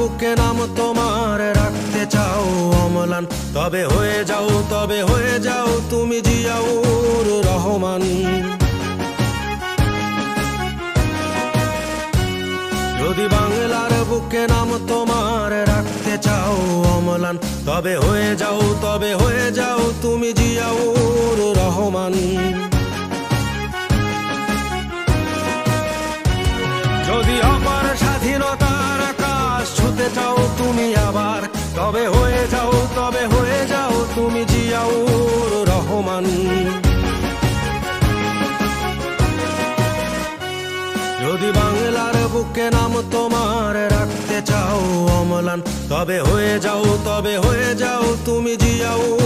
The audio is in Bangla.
বুকে নাম তোমার রাখতে চাও অম্লান, তবে হয়ে যাও তুমি জিয়াউর রহমান। যদি বাংলার বুকে নাম তোমার রাখতে চাও অম্লান, তবে হয়ে যাও তুমি জিয়াউর রহমান। যদি অপার স্বাধীনতার আকাশ ছুতে চাও তুমি আবার, তবে হয়ে যাও তুমি জিয়াউর রহমান। যদি বাংলার বুকে নাম তোমার রাখতে চাও অম্লান, তবে হয়ে যাও তুমি জিয়াউর